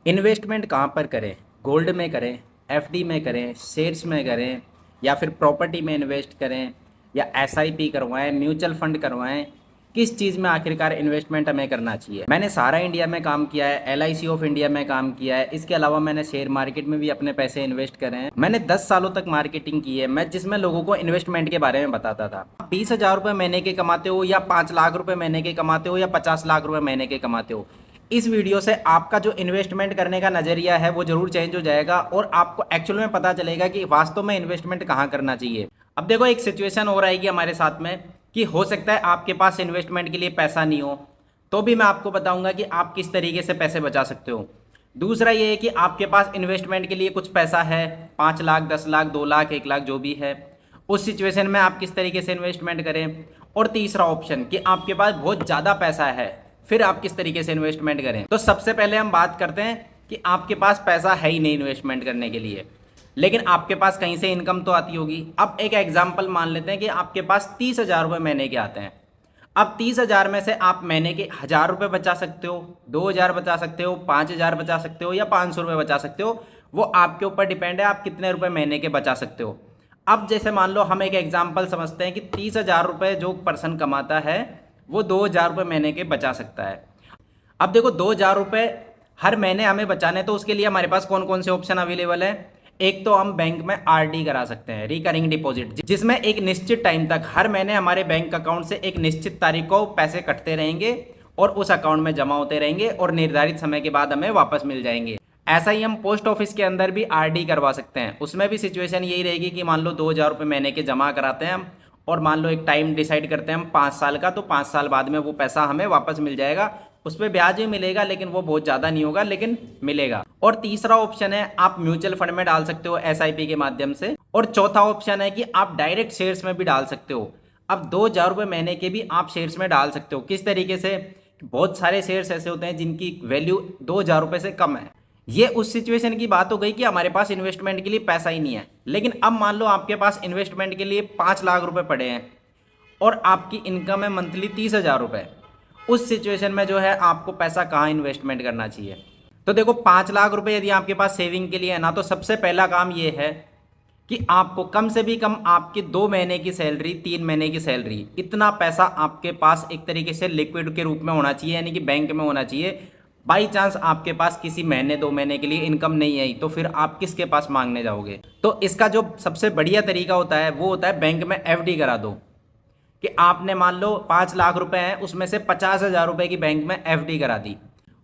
Investment कहाँ पर करें? गोल्ड में करें, एफडी में करें, शेयर्स में करें, या फिर प्रॉपर्टी में इन्वेस्ट करें, या एसआईपी करवाएं, म्यूचुअल फंड करवाएं? किस चीज़ में आखिरकार इन्वेस्टमेंट हमें करना चाहिए? मैंने सारा इंडिया में काम किया है, एलआईसी ऑफ इंडिया में काम किया है, इसके अलावा मैंने शेयर मार्केट में भी अपने पैसे इन्वेस्ट करे हैं। मैंने 10 सालों तक मार्केटिंग की है, मैं जिसमें लोगों को इन्वेस्टमेंट के बारे में बताता था। 20,000 रुपये महीने के कमाते हो, या 5 लाख रुपये महीने के कमाते हो, या 50 लाख रुपये महीने के कमाते हो, इस वीडियो से आपका जो इन्वेस्टमेंट करने का नज़रिया है वो ज़रूर चेंज हो जाएगा और आपको एक्चुअल में पता चलेगा कि वास्तव में इन्वेस्टमेंट कहाँ करना चाहिए। अब देखो, एक सिचुएशन हो रहेगी हमारे साथ में कि हो सकता है आपके पास इन्वेस्टमेंट के लिए पैसा नहीं हो, तो भी मैं आपको बताऊंगा कि आप किस तरीके से पैसे बचा सकते हो। दूसरा ये है कि आपके पास इन्वेस्टमेंट के लिए कुछ पैसा है, 5 लाख, 10 लाख, 2 लाख, 1 लाख, जो भी है, उस सिचुएशन में आप किस तरीके से इन्वेस्टमेंट करें। और तीसरा ऑप्शन कि आपके पास बहुत ज़्यादा पैसा है, फिर आप किस तरीके से इन्वेस्टमेंट करें। तो सबसे पहले हम बात करते हैं कि आपके पास पैसा है ही नहीं इन्वेस्टमेंट करने के लिए, लेकिन आपके पास कहीं से इनकम तो आती होगी। अब एक एग्जांपल मान लेते हैं कि आपके पास 30,000 रुपये महीने के आते हैं। अब 30,000 में से आप महीने के 1,000 रुपये बचा सकते हो, 2,000 बचा सकते हो, 5,000 बचा सकते हो, या 500 रुपये बचा सकते हो। वो आपके ऊपर डिपेंड है आप कितने रुपए महीने के बचा सकते हो। अब जैसे मान लो हम एक एग्जाम्पल समझते हैं कि 30,000 रुपये जो पर्सन कमाता है वो 2,000 रुपये महीने के बचा सकता है। अब देखो, 2,000 रुपये हर महीने हमें बचाने, तो उसके लिए हमारे पास कौन कौन से ऑप्शन अवेलेबल है। एक तो हम बैंक में आरडी करा सकते हैं, रिकरिंग डिपॉजिट, जिसमें एक निश्चित टाइम तक हर महीने हमारे बैंक अकाउंट से एक निश्चित तारीख को पैसे कटते रहेंगे और उस अकाउंट में जमा होते रहेंगे और निर्धारित समय के बाद हमें वापस मिल जाएंगे। ऐसा ही हम पोस्ट ऑफिस के अंदर भी आरडी करवा सकते हैं। उसमें भी सिचुएशन यही रहेगी कि मान लो 2,000 रुपये महीने के जमा कराते हैं हम, और मान लो एक टाइम डिसाइड करते हैं हम 5 साल का, तो 5 साल बाद में वो पैसा हमें वापस मिल जाएगा। उस पर ब्याज भी मिलेगा, लेकिन वो बहुत ज़्यादा नहीं होगा, लेकिन मिलेगा। और तीसरा ऑप्शन है आप म्यूचुअल फंड में डाल सकते हो एसआईपी के माध्यम से। और चौथा ऑप्शन है कि आप डायरेक्ट शेयर्स में भी डाल सकते हो। अब 2,000 रुपये महीने के भी आप शेयर्स में डाल सकते हो। किस तरीके से? बहुत सारे शेयर्स ऐसे होते हैं जिनकी वैल्यू 2,000 रुपये से कम है। ये उस सिचुएशन की बात हो गई कि हमारे पास इन्वेस्टमेंट के लिए पैसा ही नहीं है। लेकिन अब मान लो आपके पास इन्वेस्टमेंट के लिए 5 लाख रुपए पड़े हैं और आपकी इनकम है मंथली 30,000 रुपये। उस सिचुएशन में जो है आपको पैसा कहाँ इन्वेस्टमेंट करना चाहिए? तो देखो, 5 लाख रुपए यदि आपके पास सेविंग के लिए है ना, तो सबसे पहला काम ये है कि आपको कम से भी कम आपकी 2 महीने की सैलरी, 3 महीने की सैलरी, इतना पैसा आपके पास एक तरीके से लिक्विड के रूप में होना चाहिए, यानी कि बैंक में होना चाहिए। बाई चांस आपके पास किसी महीने 2 महीने के लिए इनकम नहीं आई, तो फिर आप किसके पास मांगने जाओगे? तो इसका जो सबसे बढ़िया तरीका होता है वो होता है बैंक में एफडी करा दो। कि आपने मान लो 5 लाख रुपए हैं, उसमें से 50,000 रुपए की बैंक में एफडी करा दी।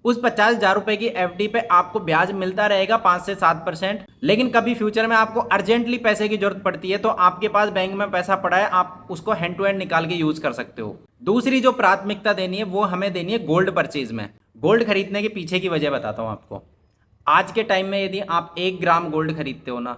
उस 50,000 रुपए की एफडी पे आपको ब्याज मिलता रहेगा 5 से 7%। लेकिन कभी फ्यूचर में आपको अर्जेंटली पैसे की जरूरत पड़ती है, तो आपके पास बैंक में पैसा पड़ा है, आप उसको हैंड टू हैंड निकाल के यूज कर सकते हो। दूसरी जो प्राथमिकता देनी है वो हमें देनी है गोल्ड परचेज में। गोल्ड खरीदने के पीछे की वजह बताता हूँ आपको। आज के टाइम में यदि आप 1 ग्राम गोल्ड खरीदते हो ना,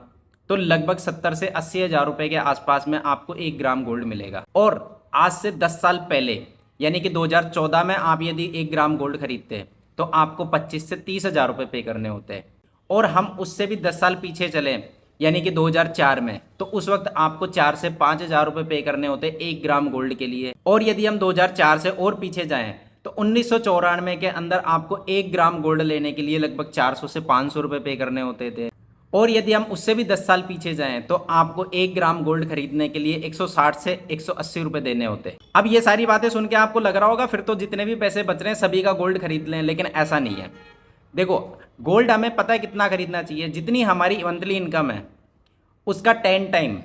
तो लगभग 70 से 80 हज़ार रुपए के आसपास में आपको 1 ग्राम गोल्ड मिलेगा। और आज से 10 साल पहले, यानी कि 2014 में आप यदि 1 ग्राम गोल्ड खरीदते हैं तो आपको 25 से 30 हज़ार रुपए पे करने होते हैं। और हम उससे भी 10 साल पीछे चले, यानी कि 2004 में, तो उस वक्त आपको 4 से 5 हज़ार रुपए पे करने होते 1 ग्राम गोल्ड के लिए। और यदि हम 2004 से और पीछे जाएं तो 1994 के अंदर आपको 1 ग्राम गोल्ड लेने के लिए लगभग 400 से 500 रुपए पे करने होते थे। और यदि हम उससे भी 10 साल पीछे जाएं तो आपको 1 ग्राम गोल्ड खरीदने के लिए 160 से 180 रुपए देने होते। अब ये सारी बातें सुन के आपको लग रहा होगा फिर तो जितने भी पैसे बच रहे हैं सभी का गोल्ड खरीद लें, लेकिन ऐसा नहीं है। देखो, गोल्ड हमें पता है कितना खरीदना चाहिए, जितनी हमारी मंथली इनकम है उसका 10 टाइम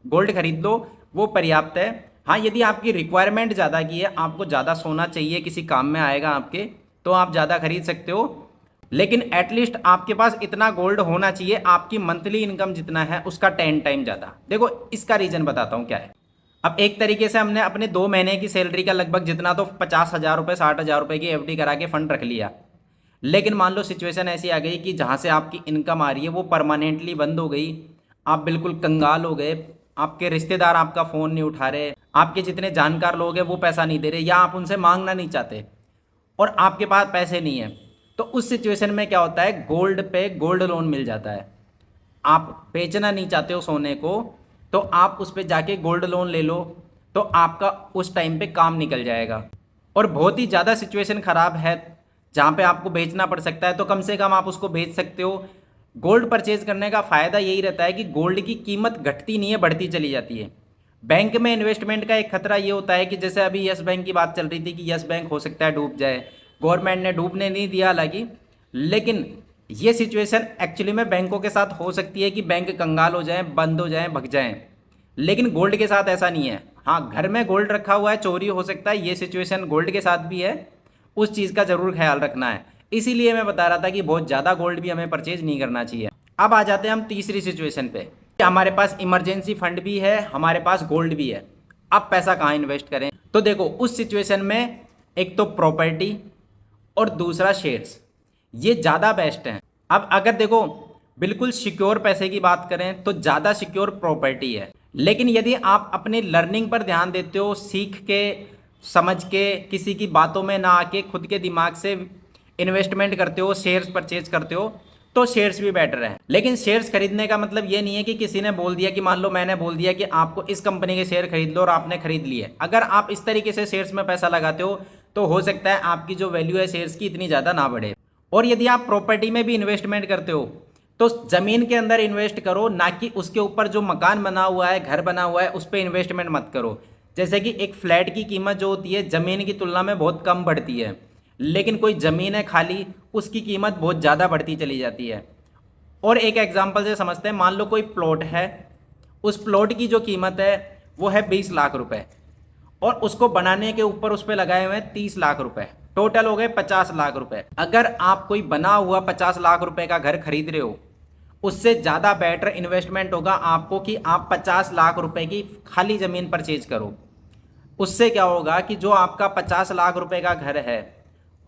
गोल्ड खरीद लो, वो पर्याप्त है। हाँ, यदि आपकी रिक्वायरमेंट ज़्यादा की है, आपको ज़्यादा सोना चाहिए, किसी काम में आएगा आपके, तो आप ज़्यादा खरीद सकते हो। लेकिन एटलीस्ट आपके पास इतना गोल्ड होना चाहिए, आपकी मंथली इनकम जितना है उसका 10 टाइम ज़्यादा। देखो, इसका रीज़न बताता हूँ क्या है। अब एक तरीके से हमने अपने 2 महीने की सैलरी का लगभग जितना तो 50,000 रुपये, 60,000 रुपये की एफडी करा के फंड रख लिया। लेकिन मान लो सिचुएशन ऐसी आ गई कि जहाँ से आपकी इनकम आ रही है वो परमानेंटली बंद हो गई, आप बिल्कुल कंगाल हो गए, आपके रिश्तेदार आपका फ़ोन नहीं उठा रहे, आपके जितने जानकार लोग हैं वो पैसा नहीं दे रहे, या आप उनसे मांगना नहीं चाहते और आपके पास पैसे नहीं है, तो उस सिचुएशन में क्या होता है, गोल्ड पे गोल्ड लोन मिल जाता है। आप बेचना नहीं चाहते हो सोने को, तो आप उस पे जाके गोल्ड लोन ले लो, तो आपका उस टाइम पे काम निकल जाएगा। और बहुत ही ज़्यादा सिचुएशन ख़राब है जहाँ पे आपको बेचना पड़ सकता है, तो कम से कम आप उसको बेच सकते हो। गोल्ड परचेज करने का फ़ायदा यही रहता है कि गोल्ड की कीमत घटती नहीं है, बढ़ती चली जाती है। बैंक में इन्वेस्टमेंट का एक खतरा ये होता है कि जैसे अभी यस बैंक की बात चल रही थी कि यस बैंक हो सकता है डूब जाए। गवर्नमेंट ने डूबने नहीं दिया हालांकि, लेकिन ये सिचुएशन एक्चुअली में बैंकों के साथ हो सकती है कि बैंक कंगाल हो जाएं, बंद हो जाएं, भग जाएं। लेकिन गोल्ड के साथ ऐसा नहीं है। हाँ, घर में गोल्ड रखा हुआ है, चोरी हो सकता है, ये सिचुएशन गोल्ड के साथ भी है। उस चीज़ का ज़रूर ख्याल रखना है। इसीलिए मैं बता रहा था कि बहुत ज़्यादा गोल्ड भी हमें परचेज नहीं करना चाहिए। अब आ जाते हैं हम तीसरी सिचुएशन पे। हमारे पास इमरजेंसी फंड भी है, हमारे पास गोल्ड भी है। अब पैसा कहाँ इन्वेस्ट करें? तो देखो, उस सिचुएशन में एक तो प्रॉपर्टी और दूसरा शेयर्स, ये ज़्यादा बेस्ट हैं। अब अगर देखो बिल्कुल सिक्योर पैसे की बात करें तो ज़्यादा सिक्योर प्रॉपर्टी है। लेकिन यदि आप अपनी लर्निंग पर ध्यान देते हो, सीख के समझ के किसी की बातों में ना आके खुद के दिमाग से इन्वेस्टमेंट करते हो, शेयर्स परचेज करते हो, तो शेयर्स भी बेटर है। लेकिन शेयर्स खरीदने का मतलब ये नहीं है कि किसी ने बोल दिया कि मान लो मैंने बोल दिया कि आपको इस कंपनी के शेयर खरीद लो और आपने खरीद लिए। अगर आप इस तरीके से शेयर्स में पैसा लगाते हो तो हो सकता है आपकी जो वैल्यू है शेयर्स की इतनी ज़्यादा ना बढ़े। और यदि आप प्रॉपर्टी में भी इन्वेस्टमेंट करते हो तो ज़मीन के अंदर इन्वेस्ट करो, ना कि उसके ऊपर जो मकान बना हुआ है, घर बना हुआ है, उस पर इन्वेस्टमेंट मत करो। जैसे कि एक फ्लैट की कीमत जो होती है ज़मीन की तुलना में बहुत कम बढ़ती है, लेकिन कोई ज़मीन है खाली, उसकी कीमत बहुत ज़्यादा बढ़ती चली जाती है। और एक एग्जांपल से समझते हैं, मान लो कोई प्लॉट है, उस प्लॉट की जो कीमत है वो है 20 लाख रुपए, और उसको बनाने के ऊपर उस पर लगाए हुए हैं 30 लाख रुपए, टोटल हो गए 50 लाख रुपए। अगर आप कोई बना हुआ 50 लाख रुपए का घर खरीद रहे हो, उससे ज़्यादा बेटर इन्वेस्टमेंट होगा आपको कि आप 50 लाख रुपए की खाली ज़मीन परचेज करो। उससे क्या होगा कि जो आपका 50 लाख रुपए का घर है,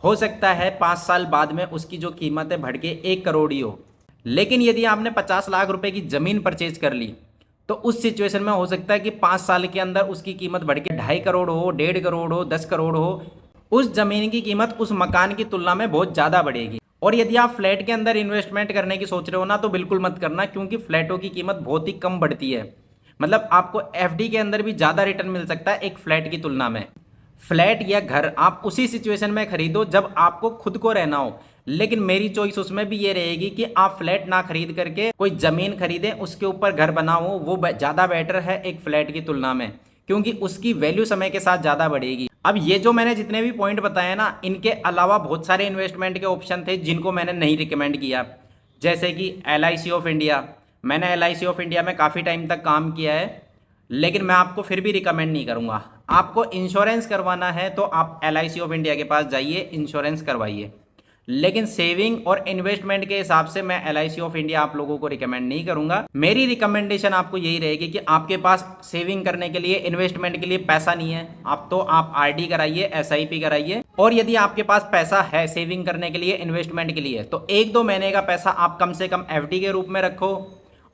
हो सकता है 5 साल बाद में उसकी जो कीमत है बढ़ के 1 करोड़ ही हो। लेकिन यदि आपने 50 लाख रुपए की ज़मीन परचेज कर ली तो उस सिचुएशन में हो सकता है कि 5 साल के अंदर उसकी कीमत बढ़ के 2.5 करोड़ हो, 1.5 करोड़ हो, 10 करोड़ हो। उस ज़मीन की कीमत उस मकान की तुलना में बहुत ज़्यादा बढ़ेगी। और यदि आप फ्लैट के अंदर इन्वेस्टमेंट करने की सोच रहे हो ना, तो बिल्कुल मत करना, क्योंकि फ्लैटों की कीमत बहुत ही कम बढ़ती है। मतलब आपको एफडी के अंदर भी ज़्यादा रिटर्न मिल सकता है एक फ्लैट की तुलना में। फ्लैट या घर आप उसी सिचुएशन में खरीदो जब आपको खुद को रहना हो। लेकिन मेरी चॉइस उसमें भी ये रहेगी कि आप फ्लैट ना खरीद करके कोई ज़मीन खरीदें, उसके ऊपर घर बनाओ, वो ज़्यादा बेटर है एक फ्लैट की तुलना में, क्योंकि उसकी वैल्यू समय के साथ ज़्यादा बढ़ेगी। अब ये जो मैंने जितने भी पॉइंट बताए ना, इनके अलावा बहुत सारे इन्वेस्टमेंट के ऑप्शन थे जिनको मैंने नहीं रिकमेंड किया। जैसे कि LIC ऑफ इंडिया, मैंने LIC ऑफ इंडिया में काफ़ी टाइम तक काम किया है, लेकिन मैं आपको फिर भी रिकमेंड नहीं करूँगा। आपको इंश्योरेंस करवाना है तो आप LIC ऑफ इंडिया के पास जाइए, इंश्योरेंस करवाइए। लेकिन सेविंग और इन्वेस्टमेंट के हिसाब से मैं LIC ऑफ इंडिया आप लोगों को रिकमेंड नहीं करूंगा। मेरी रिकमेंडेशन आपको यही रहेगी कि आपके पास सेविंग करने के लिए, इन्वेस्टमेंट के लिए पैसा नहीं है, आप RD कराइए, SIP कराइए। और यदि आपके पास पैसा है सेविंग करने के लिए, इन्वेस्टमेंट के लिए, तो 1-2 महीने का पैसा आप कम से कम FD के रूप में रखो,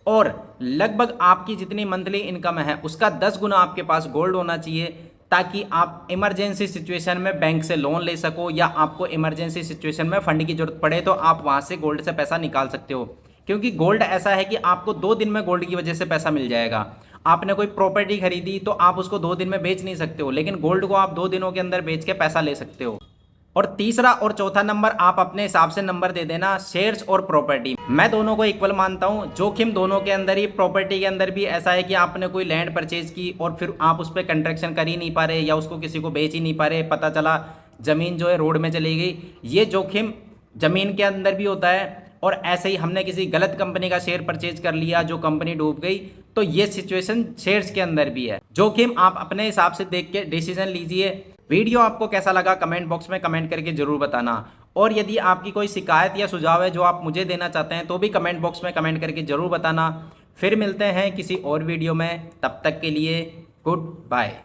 और लगभग आपकी जितनी मंथली इनकम है उसका 10 गुना आपके पास गोल्ड होना चाहिए, ताकि आप इमरजेंसी सिचुएशन में बैंक से लोन ले सको, या आपको इमरजेंसी सिचुएशन में फंड की जरूरत पड़े तो आप वहाँ से गोल्ड से पैसा निकाल सकते हो। क्योंकि गोल्ड ऐसा है कि आपको 2 दिन में गोल्ड की वजह से पैसा मिल जाएगा। आपने कोई प्रॉपर्टी खरीदी तो आप उसको 2 दिन में बेच नहीं सकते हो, लेकिन गोल्ड को आप 2 दिनों के अंदर बेच के पैसा ले सकते हो। और तीसरा और चौथा नंबर आप अपने हिसाब से नंबर दे देना, शेयर्स और प्रॉपर्टी। मैं दोनों को इक्वल मानता हूं, जोखिम दोनों के अंदर ही। प्रॉपर्टी के अंदर भी ऐसा है कि आपने कोई लैंड परचेज की और फिर आप उस पर कंस्ट्रक्शन कर ही नहीं पा रहे, या उसको किसी को बेच ही नहीं पा रहे, पता चला ज़मीन जो है रोड में चली गई। ये जोखिम ज़मीन के अंदर भी होता है। और ऐसे ही हमने किसी गलत कंपनी का शेयर परचेज कर लिया, जो कंपनी डूब गई, तो ये सिचुएशन शेयर्स के अंदर भी है। जोखिम आप अपने हिसाब से देख के डिसीजन लीजिए। वीडियो आपको कैसा लगा कमेंट बॉक्स में कमेंट करके जरूर बताना। और यदि आपकी कोई शिकायत या सुझाव है जो आप मुझे देना चाहते हैं तो भी कमेंट बॉक्स में कमेंट करके जरूर बताना। फिर मिलते हैं किसी और वीडियो में, तब तक के लिए गुड बाय।